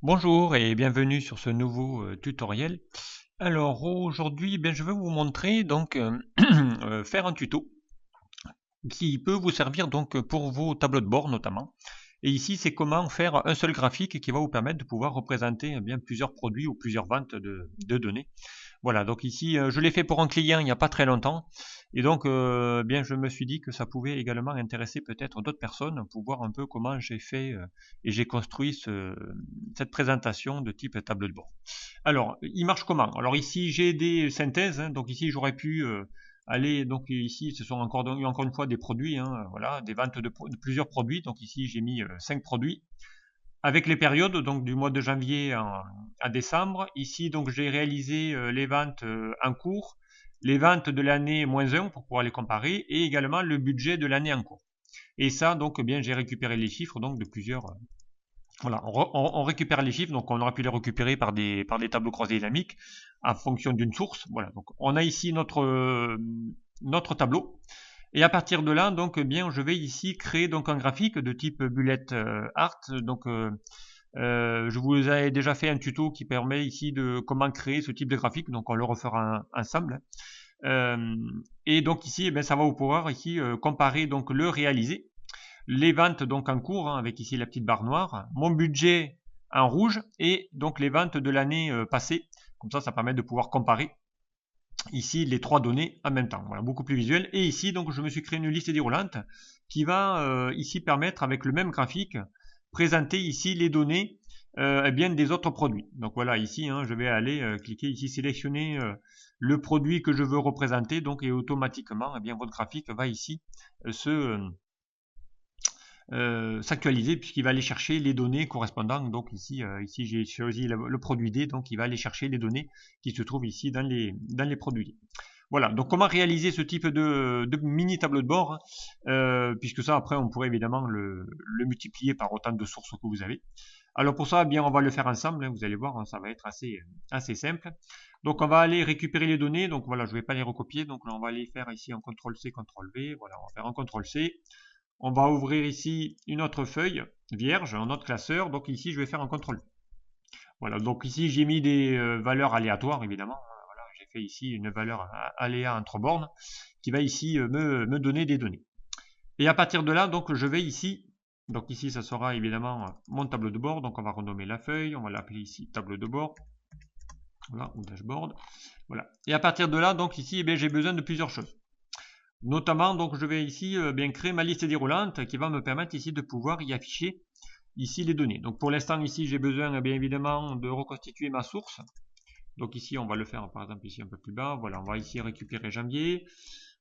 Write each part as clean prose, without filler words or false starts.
Bonjour et bienvenue sur ce nouveau tutoriel. Alors aujourd'hui, je vais vous montrer faire un tuto qui peut vous servir donc pour vos tableaux de bord notamment. Et ici, c'est comment faire un seul graphique qui va vous permettre de pouvoir représenter plusieurs produits ou plusieurs ventes de données. Voilà, donc ici, je l'ai fait pour un client il n'y a pas très longtemps. Et donc, je me suis dit que ça pouvait également intéresser peut-être d'autres personnes pour voir un peu comment j'ai fait et j'ai construit cette présentation de type tableau de bord. Alors, il marche comment? Alors ici, j'ai des synthèses, hein, donc ici, j'aurais pu aller, donc ici, ce sont encore une fois des produits, hein, voilà, des ventes de plusieurs produits. Donc ici, j'ai mis 5 produits avec les périodes, donc du mois de janvier à décembre. Ici, donc j'ai réalisé les ventes en cours, les ventes de l'année -1 pour pouvoir les comparer, et également le budget de l'année en cours. Et ça, donc, j'ai récupéré les chiffres donc de plusieurs. Voilà, on récupère les chiffres, donc on aurait pu les récupérer par des tableaux croisés dynamiques en fonction d'une source. Voilà, donc on a ici notre tableau. Et à partir de là, donc, je vais ici créer donc un graphique de type bullet art. Donc, je vous ai déjà fait un tuto qui permet ici de comment créer ce type de graphique. Donc, on le refera ensemble. Et donc ici, ça va vous pouvoir ici comparer donc le réalisé, les ventes donc en cours, hein, avec ici la petite barre noire, mon budget en rouge et donc les ventes de l'année passée. Comme ça permet de pouvoir comparer ici les trois données en même temps. Voilà, beaucoup plus visuel. Et ici, donc, je me suis créé une liste déroulante qui va ici permettre, avec le même graphique, présenter ici les données des autres produits. Donc voilà, ici, hein, je vais aller cliquer ici, sélectionner le produit que je veux représenter, donc, et automatiquement, votre graphique va ici s'actualiser puisqu'il va aller chercher les données correspondant. Donc ici j'ai choisi le produit D, donc il va aller chercher les données qui se trouvent ici dans les produits. Voilà, donc comment réaliser ce type de mini tableau de bord, puisque ça après on pourrait évidemment le multiplier par autant de sources que vous avez. Alors pour ça, on va le faire ensemble, hein, vous allez voir, hein, ça va être assez simple. Donc on va aller récupérer les données, donc voilà, je ne vais pas les recopier, donc là on va aller faire ici un CTRL-C, CTRL-V, voilà, on va faire un CTRL-C. On va ouvrir ici une autre feuille vierge, un autre classeur, donc ici je vais faire un CTRL. Voilà, donc ici j'ai mis des valeurs aléatoires évidemment. Voilà, j'ai fait ici une valeur aléa entre bornes qui va ici me donner des données. Et à partir de là, donc je vais ici, donc ici ça sera évidemment mon tableau de bord, donc on va renommer la feuille, on va l'appeler ici tableau de bord, voilà, ou dashboard, voilà. Et à partir de là, donc ici, j'ai besoin de plusieurs choses. Notamment, donc je vais ici créer ma liste déroulante qui va me permettre ici de pouvoir y afficher ici les données. Donc pour l'instant ici j'ai besoin bien évidemment de reconstituer ma source. Donc ici on va le faire par exemple ici un peu plus bas. Voilà, on va ici récupérer janvier.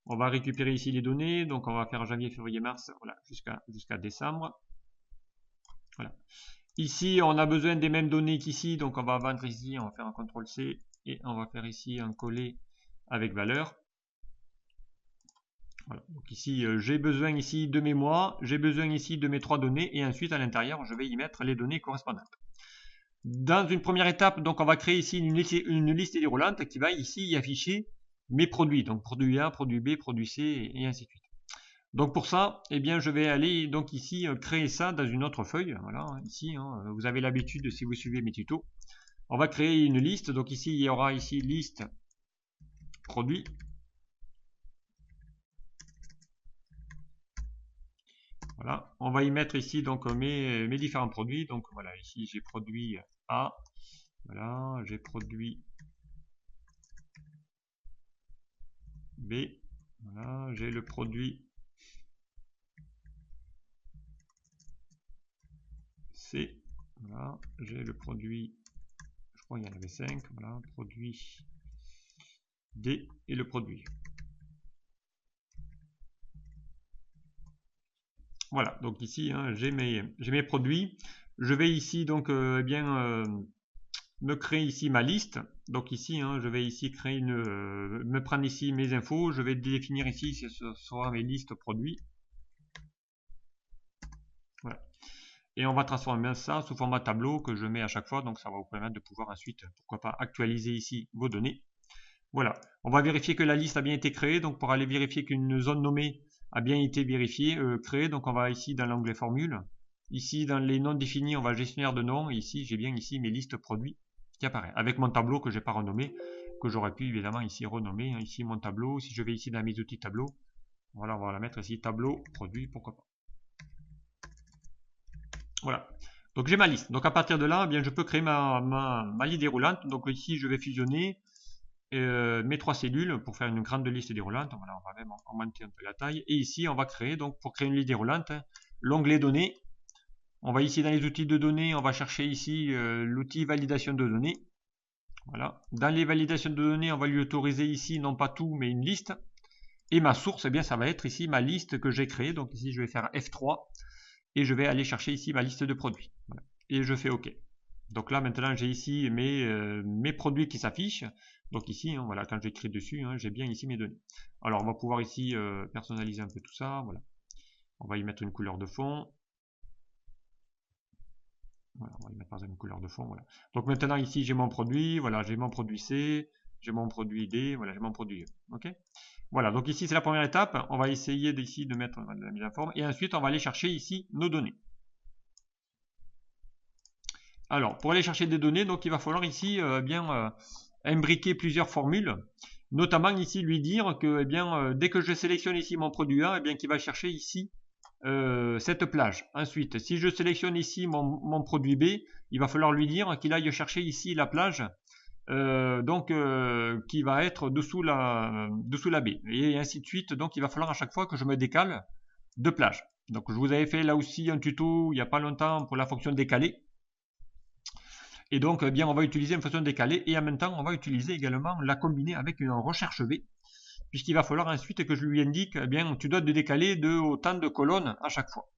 On va récupérer ici les données. Donc on va faire janvier, février, mars, voilà, jusqu'à décembre. Voilà. Ici on a besoin des mêmes données qu'ici. Donc on va vendre ici, on va faire un CTRL-C et on va faire ici un coller avec valeur. Voilà. Donc ici, j'ai besoin ici de mes mois, j'ai besoin ici de mes trois données, et ensuite à l'intérieur, je vais y mettre les données correspondantes. Dans une première étape, donc on va créer ici une liste déroulante qui va ici y afficher mes produits. Donc produit A, produit B, produit C, et ainsi de suite. Donc pour ça, je vais aller donc ici créer ça dans une autre feuille. Voilà, ici, hein, vous avez l'habitude si vous suivez mes tutos. On va créer une liste. Donc ici, il y aura ici liste produit. Voilà, on va y mettre ici donc mes différents produits. Donc voilà, ici j'ai produit A, voilà, j'ai produit B, voilà, j'ai le produit C, voilà, j'ai le produit, je crois qu'il y en avait 5, voilà, produit D et le produit. Voilà, donc ici hein, j'ai mes produits. Je vais ici donc me créer ici ma liste. Donc ici, hein, je vais ici créer me prendre ici mes infos. Je vais définir ici ce sera mes listes produits. Voilà. Et on va transformer ça sous format tableau que je mets à chaque fois. Donc ça va vous permettre de pouvoir ensuite, pourquoi pas, actualiser ici vos données. Voilà. On va vérifier que la liste a bien été créée. Donc pour aller vérifier qu'une zone nommée a bien été vérifiée, créée. Donc on va ici dans l'onglet formule. Ici, dans les noms définis, on va gestionnaire de noms. Et ici, j'ai bien ici mes listes produits qui apparaissent. Avec mon tableau que je n'ai pas renommé, que j'aurais pu évidemment ici renommer. Ici, mon tableau. Si je vais ici dans mes outils tableau, voilà, on va la mettre ici, tableau, produit, pourquoi pas. Voilà. Donc j'ai ma liste. Donc à partir de là, eh bien, je peux créer ma liste déroulante. Donc ici, je vais fusionner mes 3 cellules pour faire une grande liste déroulante. Voilà, on va même augmenter un peu la taille. Et ici, on va créer, donc pour créer une liste déroulante, l'onglet données. On va ici dans les outils de données, on va chercher ici l'outil validation de données. Voilà. Dans les validations de données, on va lui autoriser ici, non pas tout, mais une liste. Et ma source, eh bien, ça va être ici ma liste que j'ai créée. Donc ici, je vais faire F3 et je vais aller chercher ici ma liste de produits. Voilà. Et je fais OK. Donc là, maintenant, j'ai ici mes produits qui s'affichent. Donc ici, hein, voilà, quand j'écris dessus, hein, j'ai bien ici mes données. Alors, on va pouvoir ici personnaliser un peu tout ça. Voilà. On va y mettre une couleur de fond. Voilà, on va y mettre par exemple une couleur de fond. Voilà. Donc maintenant, ici, j'ai mon produit. Voilà, j'ai mon produit C, j'ai mon produit D, voilà, j'ai mon produit E. OK. Voilà, donc ici, c'est la première étape. On va essayer d'ici de mettre la mise en forme. Et ensuite, on va aller chercher ici nos données. Alors, pour aller chercher des données, donc il va falloir ici imbriquer plusieurs formules, notamment ici lui dire que dès que je sélectionne ici mon produit A, qu'il va chercher ici cette plage. Ensuite, si je sélectionne ici mon produit B, il va falloir lui dire qu'il aille chercher ici la plage qui va être dessous la B, et ainsi de suite. Donc il va falloir à chaque fois que je me décale de plage. Donc je vous avais fait là aussi un tuto il n'y a pas longtemps pour la fonction décalée. Et donc, on va utiliser une fonction décalée et en même temps, on va utiliser également la combiner avec une recherche V, puisqu'il va falloir ensuite que je lui indique, tu dois te décaler de autant de colonnes à chaque fois.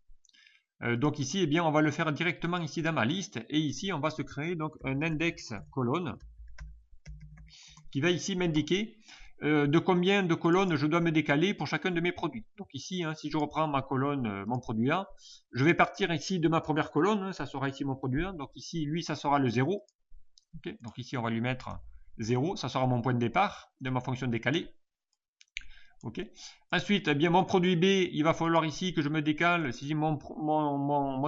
Donc ici, on va le faire directement ici dans ma liste et ici, on va se créer donc un index colonne qui va ici m'indiquer de combien de colonnes je dois me décaler pour chacun de mes produits. Donc ici, hein, si je reprends ma colonne, mon produit A, je vais partir ici de ma première colonne, hein, ça sera ici mon produit A, donc ici, lui, ça sera le 0. Okay, donc ici, on va lui mettre 0, ça sera mon point de départ de ma fonction décalée. Okay. Ensuite, mon produit B, il va falloir ici que je me décale, si mon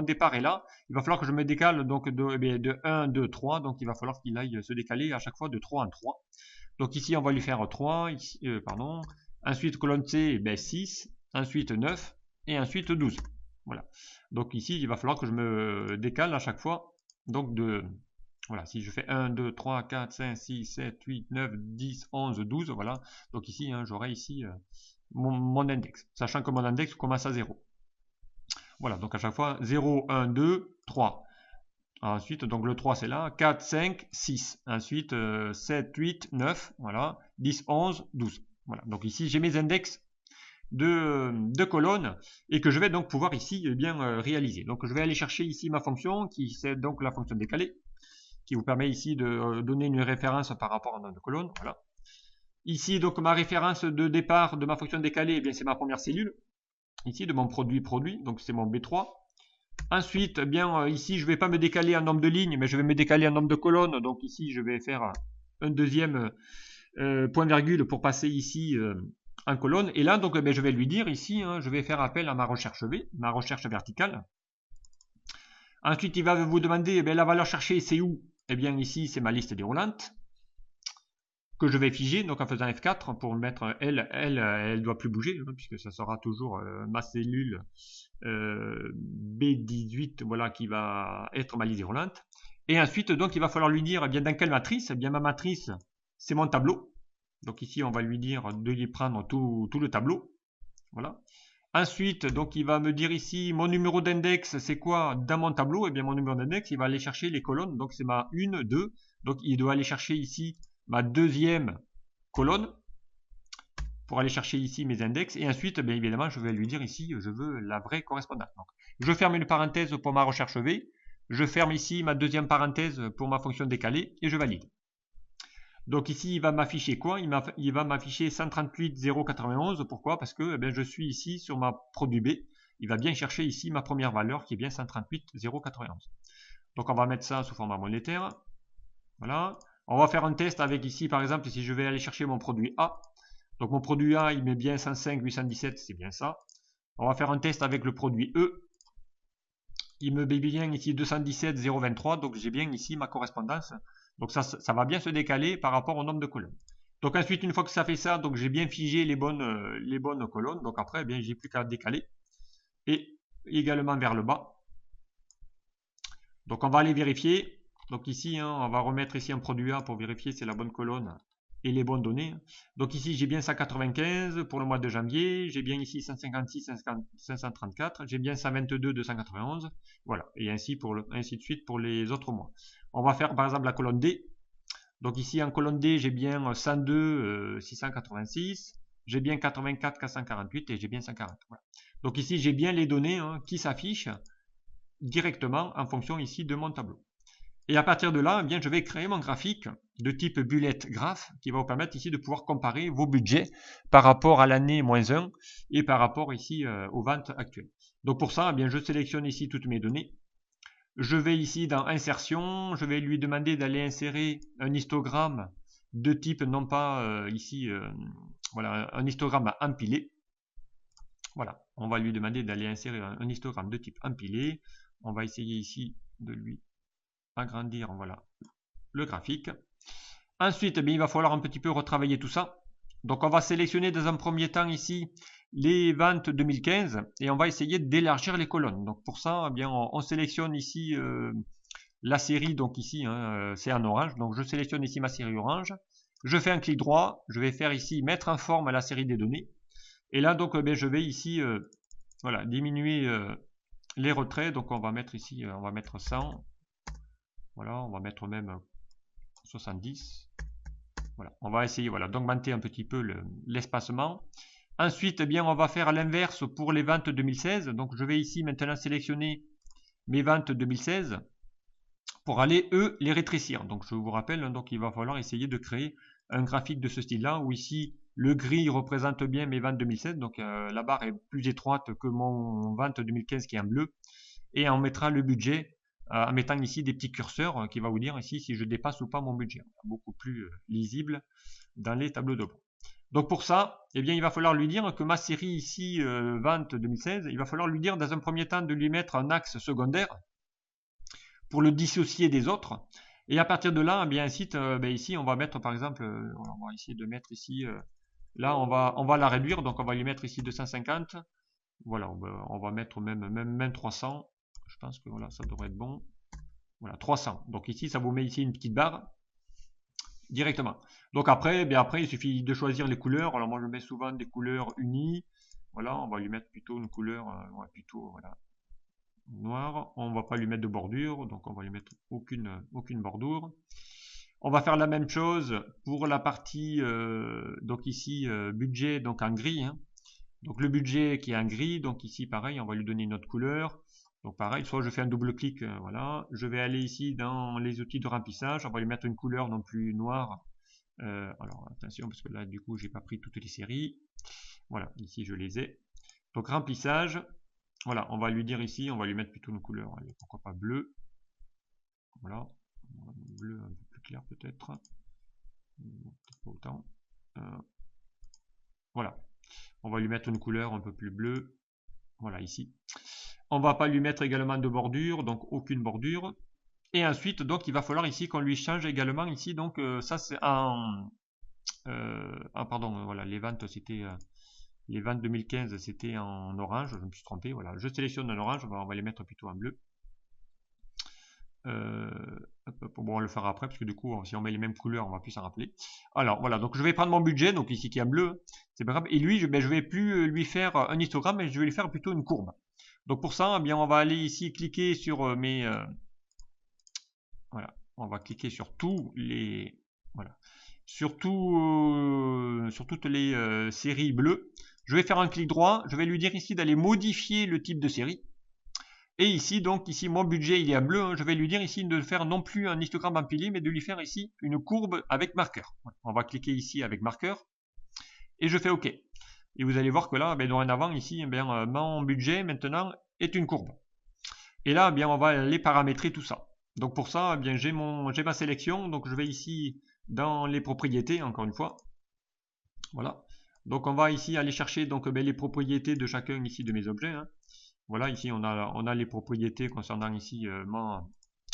départ est là, il va falloir que je me décale donc de 1, 2, 3, donc il va falloir qu'il aille se décaler à chaque fois de 3 en 3. Donc ici, on va lui faire 3, ici, ensuite colonne C, 6, ensuite 9, et ensuite 12. Voilà. Donc ici, il va falloir que je me décale à chaque fois, donc voilà, si je fais 1, 2, 3, 4, 5, 6, 7, 8, 9, 10, 11, 12, voilà. Donc ici, hein, j'aurai ici mon index, sachant que mon index commence à 0. Voilà, donc à chaque fois, 0, 1, 2, 3. Ensuite, donc le 3 c'est là, 4, 5, 6. Ensuite, 7, 8, 9, voilà, 10, 11, 12. Voilà, donc ici j'ai mes index de colonnes et que je vais donc pouvoir ici réaliser. Donc je vais aller chercher ici ma fonction qui c'est donc la fonction décalée qui vous permet ici de donner une référence par rapport à notre colonne. Voilà. Ici donc ma référence de départ de ma fonction décalée, c'est ma première cellule ici de mon produit, donc c'est mon B3. Ensuite, ici, je ne vais pas me décaler en nombre de lignes, mais je vais me décaler en nombre de colonnes. Donc ici, je vais faire un deuxième point virgule pour passer ici en colonne. Et là, donc, je vais lui dire ici, hein, je vais faire appel à ma recherche V, ma recherche verticale. Ensuite, il va vous demander la valeur cherchée, c'est où? Eh bien, ici, c'est ma liste déroulante que je vais figer, donc en faisant F4 pour mettre elle doit plus bouger, hein, puisque ça sera toujours ma cellule B18, voilà, qui va être ma liste déroulante. Et ensuite, donc, il va falloir lui dire dans quelle matrice. Ma matrice, c'est mon tableau. Donc ici, on va lui dire de y prendre tout le tableau. Voilà. Ensuite, donc, il va me dire ici, mon numéro d'index, c'est quoi dans mon tableau? Eh bien, mon numéro d'index, il va aller chercher les colonnes. Donc, c'est ma 1, 2. Donc, il doit aller chercher ici ma deuxième colonne pour aller chercher ici mes index. Et ensuite, évidemment, je vais lui dire ici, je veux la vraie correspondance. Donc, je ferme une parenthèse pour ma recherche V. Je ferme ici ma deuxième parenthèse pour ma fonction décalée et je valide. Donc ici, il va m'afficher quoi? Il va m'afficher 138,091. Pourquoi? Parce que je suis ici sur ma produit B. Il va bien chercher ici ma première valeur qui est bien 138,091. Donc on va mettre ça sous format monétaire. Voilà. On va faire un test avec ici, par exemple, si je vais aller chercher mon produit A. Donc mon produit A, il met bien 105,817, c'est bien ça. On va faire un test avec le produit E. il me met bien ici 217,023, donc j'ai bien ici ma correspondance. Donc ça va bien se décaler par rapport au nombre de colonnes. Donc ensuite, une fois que ça fait ça, donc j'ai bien figé les bonnes colonnes. Donc après, eh bien j'ai plus qu'à décaler. Et également vers le bas. Donc on va aller vérifier. Donc ici, hein, on va remettre ici un produit A pour vérifier si c'est la bonne colonne et les bonnes données. Donc ici, j'ai bien 195 pour le mois de janvier. J'ai bien ici 156, 534. J'ai bien 122, 291. Voilà. Et ainsi de suite pour les autres mois. On va faire par exemple la colonne D. Donc ici, en colonne D, j'ai bien 102, 686. J'ai bien 84, 448 et j'ai bien 140. Voilà. Donc ici, j'ai bien les données hein, qui s'affichent directement en fonction ici de mon tableau. Et à partir de là, eh bien, je vais créer mon graphique de type bullet graph qui va vous permettre ici de pouvoir comparer vos budgets par rapport à l'année -1 et par rapport ici aux ventes actuelles. Donc pour ça, eh bien, je sélectionne ici toutes mes données. Je vais ici dans insertion, je vais lui demander d'aller insérer un histogramme de type non pas ici, voilà, un histogramme empilé. Voilà, on va lui demander d'aller insérer un histogramme de type empilé. On va essayer ici de lui agrandir, voilà, le graphique. Ensuite, eh bien, il va falloir un petit peu retravailler tout ça. Donc on va sélectionner dans un premier temps ici les ventes 2015 et on va essayer d'élargir les colonnes. Donc pour ça, eh bien, on sélectionne ici la série, donc ici hein, c'est en orange. Donc je sélectionne ici ma série orange. Je fais un clic droit, je vais faire ici mettre en forme à la série des données. Et là donc eh bien, je vais ici voilà, diminuer les retraits. Donc on va mettre ici, on va mettre 100. Voilà, on va mettre même 70. Voilà, on va essayer voilà, d'augmenter un petit peu l'espacement. Ensuite, eh bien, on va faire l'inverse pour les ventes 2016. Donc, je vais ici maintenant sélectionner mes ventes 2016 pour aller, eux, les rétrécir. Donc, je vous rappelle, hein, donc, il va falloir essayer de créer un graphique de ce style-là, où ici, le gris représente bien mes ventes 2016. Donc, la barre est plus étroite que mon vente 2015 qui est en bleu. Et on mettra le budget en mettant ici des petits curseurs qui va vous dire ici si je dépasse ou pas mon budget. Beaucoup plus lisible dans les tableaux de bord. Donc pour ça, eh bien, il va falloir lui dire que ma série ici, vente 2016, il va falloir lui dire dans un premier temps de lui mettre un axe secondaire pour le dissocier des autres. Et à partir de là, eh bien, ici, on va mettre par exemple, on va essayer de mettre ici, là on va la réduire, donc on va lui mettre ici 250. Voilà, on va mettre même 300. Je pense que voilà, ça devrait être bon. Voilà, 300. Donc ici, ça vous met ici une petite barre directement. Donc après, il suffit de choisir les couleurs. Alors moi, je mets souvent des couleurs unies. Voilà, on va lui mettre plutôt une couleur plutôt voilà, noire. On va pas lui mettre de bordure, donc on va lui mettre aucune bordure. On va faire la même chose pour la partie donc ici budget donc en gris. Hein. Donc le budget qui est en gris, donc ici pareil, on va lui donner une autre couleur. Donc pareil, soit je fais un double clic, voilà. Je vais aller ici dans les outils de remplissage, on va lui mettre une couleur non plus noire. Alors attention parce que là du coup j'ai pas pris toutes les séries. Voilà, ici je les ai. Donc remplissage, voilà, on va lui dire ici, on va lui mettre plutôt une couleur, allez, pourquoi pas bleu. Voilà, bleu un peu plus clair peut-être. Peut-être pas autant. Voilà, on va lui mettre une couleur un peu plus bleue. Voilà, ici. On va pas lui mettre également de bordure, donc aucune bordure. Et ensuite, donc, il va falloir ici qu'on lui change également ici. Donc, ça c'est en... pardon, voilà, les ventes c'était... les ventes 2015 c'était en orange, je me suis trompé. Voilà, je sélectionne en orange, on va les mettre plutôt en bleu. Bon, on le fera après parce que du coup si on met les mêmes couleurs on va plus s'en rappeler. Alors voilà, donc je vais prendre mon budget, donc ici qui est en bleu, c'est pas grave, et lui je vais plus lui faire un histogramme mais je vais lui faire plutôt une courbe. Donc pour ça, eh bien on va aller ici cliquer sur mes voilà, on va cliquer sur tous les voilà, sur toutes les séries bleues. Je vais faire un clic droit, je vais lui dire ici d'aller modifier le type de série. Et ici, donc, ici, mon budget, il est en bleu. Hein, je vais lui dire ici de faire non plus un histogramme empilé, mais de lui faire ici une courbe avec marqueur. Voilà. On va cliquer ici avec marqueur. Et je fais OK. Et vous allez voir que là, dorénavant, ici, mon budget, maintenant, est une courbe. Et là, on va aller paramétrer tout ça. Donc, pour ça, j'ai ma sélection. Donc, je vais ici dans les propriétés, encore une fois. Voilà. Donc, on va ici aller chercher donc, les propriétés de chacun ici de mes objets. Hein. Voilà, ici on a les propriétés concernant ici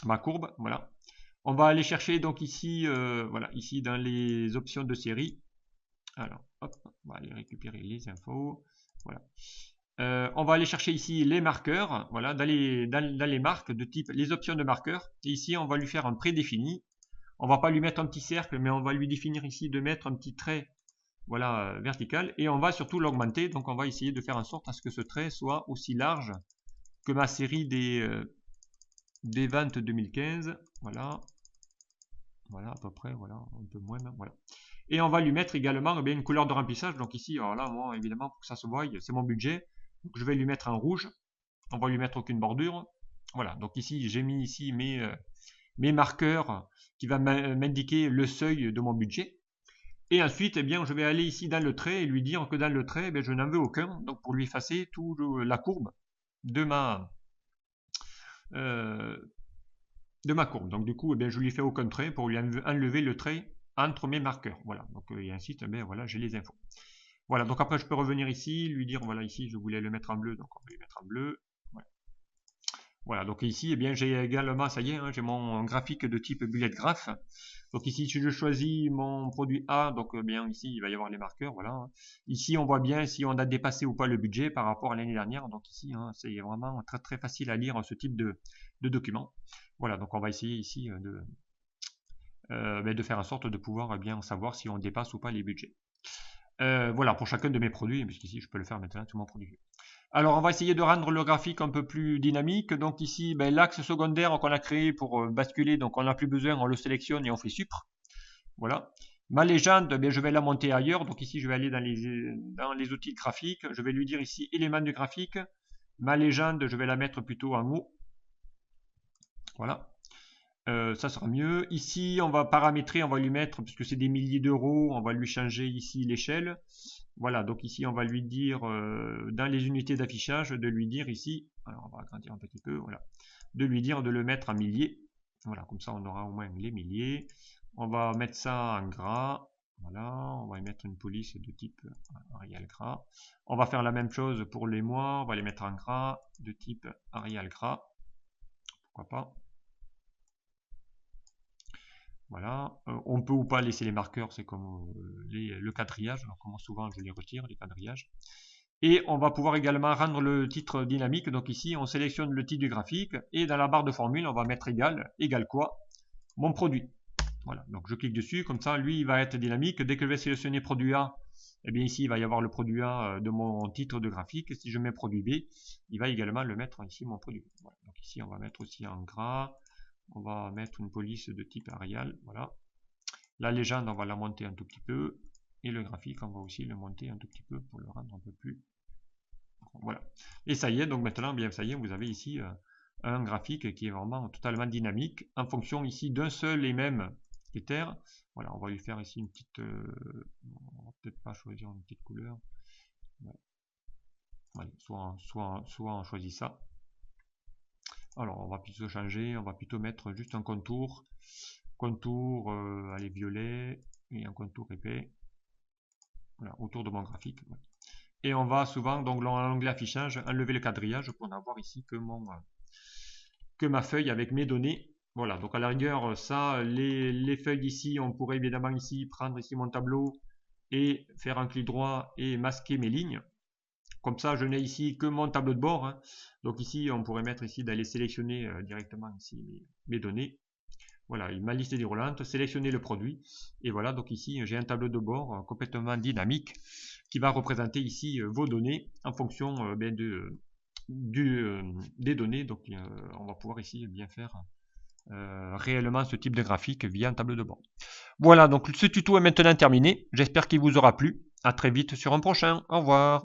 ma courbe. Voilà. On va aller chercher donc ici, voilà, ici dans les options de série. Alors, hop, on va aller récupérer les infos. Voilà. On va aller chercher ici les marqueurs, voilà, dans les marques de type les options de marqueurs. Et ici, on va lui faire un prédéfini. On va pas lui mettre un petit cercle, mais on va lui définir ici de mettre un petit trait, voilà, vertical. Et on va surtout l'augmenter. Donc, on va essayer de faire en sorte à ce que ce trait soit aussi large que ma série des ventes 2015. Voilà. Voilà, à peu près, voilà, un peu moins, voilà. Et on va lui mettre également une couleur de remplissage. Donc ici, alors là, moi, évidemment, pour que ça se voie, c'est mon budget. Donc je vais lui mettre un rouge. On va lui mettre aucune bordure. Voilà, donc ici, j'ai mis ici mes marqueurs qui va m'indiquer le seuil de mon budget. Et ensuite, eh bien, je vais aller ici dans le trait et lui dire que dans le trait, je n'en veux aucun. Donc pour lui effacer toute la courbe de ma courbe. Donc du coup, eh bien, je lui fais aucun trait pour lui enlever le trait entre mes marqueurs. Voilà, donc et ainsi, eh bien, voilà, j'ai les infos. Voilà, donc après je peux revenir ici, lui dire, voilà, ici je voulais le mettre en bleu, donc on va le mettre en bleu. Voilà, voilà, donc ici, eh bien, j'ai également, ça y est, hein, j'ai mon graphique de type bullet graph. Donc ici, si je choisis mon produit A, donc bien ici, il va y avoir les marqueurs, voilà. Ici, on voit bien si on a dépassé ou pas le budget par rapport à l'année dernière. Donc ici, hein, c'est vraiment très très facile à lire ce type de document. Voilà, donc on va essayer ici de faire en sorte de pouvoir bien savoir si on dépasse ou pas les budgets. Voilà, pour chacun de mes produits, puisqu'ici je peux le faire maintenant sur mon produit. Alors on va essayer de rendre le graphique un peu plus dynamique. Donc ici, l'axe secondaire qu'on a créé pour basculer, donc on n'a plus besoin, on le sélectionne et on fait supr. Voilà. Ma légende, je vais la monter ailleurs. Donc ici, je vais aller dans les outils graphiques. Je vais lui dire ici éléments du graphique. Ma légende, je vais la mettre plutôt en haut. Voilà. Ça sera mieux. Ici, on va paramétrer, on va lui mettre, puisque c'est des milliers d'euros, on va lui changer ici l'échelle. Voilà, donc ici, on va lui dire, dans les unités d'affichage, de lui dire ici, alors on va agrandir un petit peu, voilà, de lui dire de le mettre en milliers. Voilà, comme ça, on aura au moins les milliers. On va mettre ça en gras. Voilà, on va y mettre une police de type Arial gras. On va faire la même chose pour les mois, on va les mettre en gras de type Arial gras. Pourquoi pas. Voilà, on peut ou pas laisser les marqueurs, c'est comme le quadrillage, alors comment souvent je les retire, les quadrillages. Et on va pouvoir également rendre le titre dynamique, donc ici on sélectionne le titre du graphique, et dans la barre de formule on va mettre égal quoi, mon produit. Voilà, donc je clique dessus, comme ça lui il va être dynamique, dès que je vais sélectionner produit A, eh bien ici il va y avoir le produit A de mon titre de graphique, si je mets produit B, il va également le mettre ici mon produit. Voilà, donc ici on va mettre aussi en gras. On va mettre une police de type Arial, voilà. La légende, on va la monter un tout petit peu. Et le graphique, on va aussi le monter un tout petit peu pour le rendre un peu plus. Voilà. Et ça y est, donc maintenant, bien ça y est, vous avez ici un graphique qui est vraiment totalement dynamique en fonction ici d'un seul et même critère. Voilà, on va lui faire ici une petite... on va peut-être pas choisir une petite couleur. Voilà, soit on choisit ça. Alors, on va plutôt changer, on va plutôt mettre juste un contour. Contour, allez, violet, et un contour épais. Voilà, autour de mon graphique. Voilà. Et on va souvent, donc, dans l'onglet affichage, enlever le quadrillage pour n'avoir ici que ma feuille avec mes données. Voilà, donc à la rigueur, ça, les feuilles ici, on pourrait évidemment ici prendre ici mon tableau et faire un clic droit et masquer mes lignes. Comme ça, je n'ai ici que mon tableau de bord. Hein. Donc ici, on pourrait mettre ici d'aller sélectionner directement ici mes données. Voilà, ma liste est déroulante, sélectionner le produit. Et voilà, donc ici, j'ai un tableau de bord complètement dynamique qui va représenter ici vos données en fonction des données. Donc on va pouvoir ici bien faire réellement ce type de graphique via un tableau de bord. Voilà, donc ce tuto est maintenant terminé. J'espère qu'il vous aura plu. À très vite sur un prochain. Au revoir.